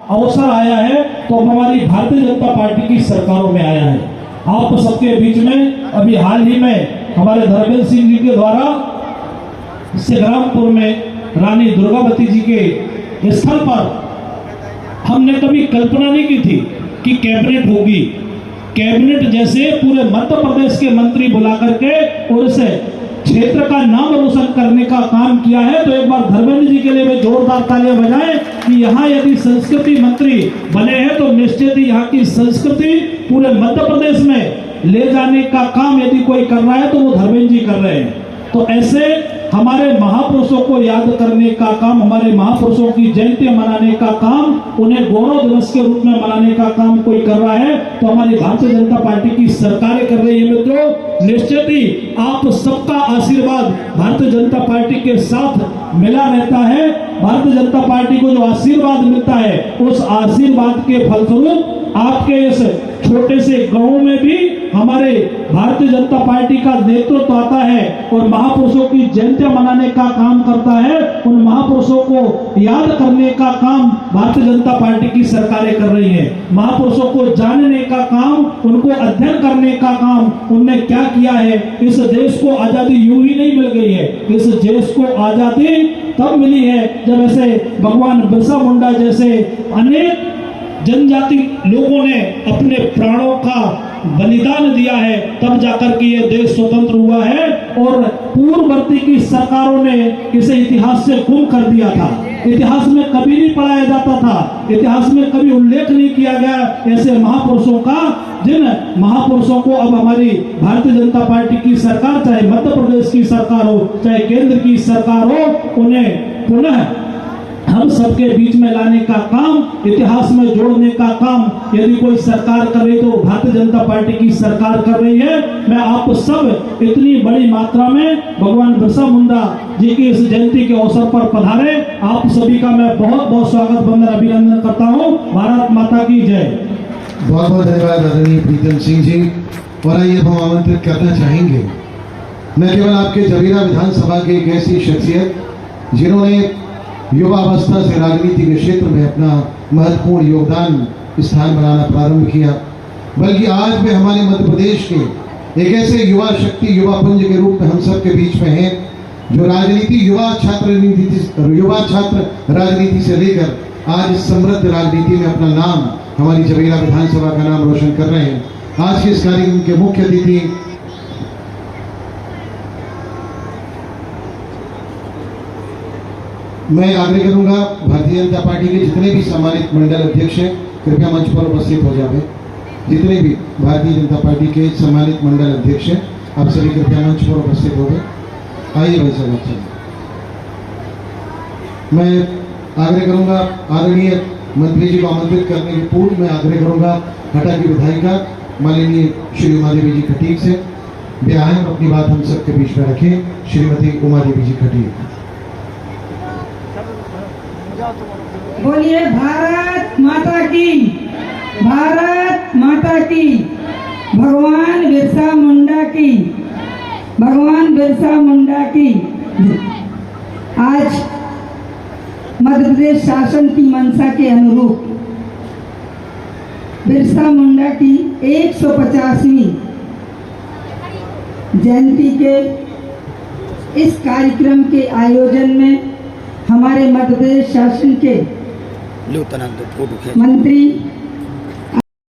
अवसर आया है तो हमारी भारतीय जनता पार्टी की सरकारों में आया है। आप सबके बीच में अभी हाल ही में हमारे धर्मेंद्र सिंह जी के द्वारा सिंग्रामपुर में रानी दुर्गावती जी के स्थल पर हमने कभी कल्पना नहीं की थी कि कैबिनेट होगी। कैबिनेट जैसे पूरे मध्य प्रदेश के मंत्री बुला करके और इस क्षेत्र का नाम रोशन करने का काम किया है, तो एक बार धर्मेंद्र जी के लिए भी जोरदार तालियां बजाएं कि यहाँ यदि संस्कृति मंत्री बने हैं तो निश्चित ही यहाँ की संस्कृति पूरे मध्य प्रदेश में ले जाने का काम यदि कोई कर रहा है तो वो धर्मेंद्र जी कर रहे हैं। तो ऐसे हमारे महापुरुषों को याद करने का काम, हमारे महापुरुषों की जयंती मनाने का काम, उन्हें गौरव दिवस के रूप में मनाने का काम कोई कर रहा है तो हमारी भारतीय जनता पार्टी की सरकारें कर रही है। मित्रों, निश्चित ही आप सबका आशीर्वाद भारतीय जनता पार्टी के साथ मिला रहता है। भारतीय जनता पार्टी को जो आशीर्वाद मिलता है उस आशीर्वाद के फलस्वरूप आपके इस छोटे से गांव में भी हमारे भारतीय जनता पार्टी का नेतृत्व आता है और महापुरुषों की जयंतियां मनाने का काम करता है। उन महापुरुषों को याद करने का काम भारतीय जनता पार्टी की सरकारें कर रही हैं। महापुरुषों को जानने का काम, उनको अध्ययन करने का काम, उनने क्या किया है। इस देश को आजादी यूं ही नहीं मिल गई है, इस देश को आजादी तब मिली है जब ऐसे भगवान बिरसा मुंडा जैसे अनेक जनजाति लोगों ने अपने प्राणों का बलिदान दिया है, तब जाकर के ये देश स्वतंत्र हुआ है। और पूर्ववर्ती की सरकारों ने इसे इतिहास से गुम कर दिया था। इतिहास में कभी नहीं पढ़ाया जाता था, इतिहास में कभी उल्लेख नहीं किया गया ऐसे महापुरुषों का, जिन महापुरुषों को अब हमारी भारतीय जनता पार्टी की सरकार, चाहे मध्य प्रदेश की सरकार हो चाहे केंद्र की सरकार हो, उन्हें पुनः हम सबके बीच में लाने का काम, इतिहास में जोड़ने का काम यदि कोई सरकार करे तो भारतीय जनता पार्टी की सरकार कर रही है। मैं आप सब इतनी बड़ी मात्रा में भगवान बिरसा मुंडा जी की इस जयंती के अवसर पर पधारे, आप सभी का मैं बहुत बहुत स्वागत वंदन अभिनंदन करता हूँ। भारत माता की जय। बहुत बहुत धन्यवाद आदरणीय प्रीतम सिंह जी। और आइए हम आमंत्रित करना चाहेंगे न केवल आपके जबीरा विधानसभा के एक ऐसी शख्सियत जिन्होंने युवावस्था से राजनीति के क्षेत्र में अपना महत्वपूर्ण योगदान स्थान बनाना प्रारंभ किया, बल्कि आज भी हमारे मध्य प्रदेश के एक ऐसे युवा शक्ति, युवा पुंज के रूप में हम सब के बीच में हैं, जो राजनीति, युवा छात्र राजनीति से लेकर आज समृद्ध राजनीति में अपना नाम, हमारी जबीरा विधानसभा का नाम रोशन कर रहे हैं। आज के इस कार्यक्रम के मुख्य अतिथि मैं आग्रह करूंगा भारतीय जनता पार्टी के जितने भी सम्मानित मंडल अध्यक्ष हैं कृपया मंच पर उपस्थित हो जाए। जितने भी भारतीय जनता पार्टी के सम्मानित मंडल अध्यक्ष हैं आप सभी कृपया मंच पर उपस्थित हो गए। आइए भाई साहब, अच्छा मैं आग्रह करूंगा आदरणीय मंत्री जी को आमंत्रित करने के पूर्व मैं आग्रह करूंगा हटा की विधायिका माननीय श्री उमा देवी जी खटीक से वे आए अपनी बात हम सबके बीच में रखें। श्रीमती उमा देवी जी खटीक। बोलिए भारत माता की, भारत माता की, भगवान बिरसा मुंडा की, भगवान बिरसा मुंडा की। आज मध्य प्रदेश शासन की मंशा के अनुरूप बिरसा मुंडा की 150वीं जयंती के इस कार्यक्रम के आयोजन में हमारे मध्य प्रदेश शासन के मंत्री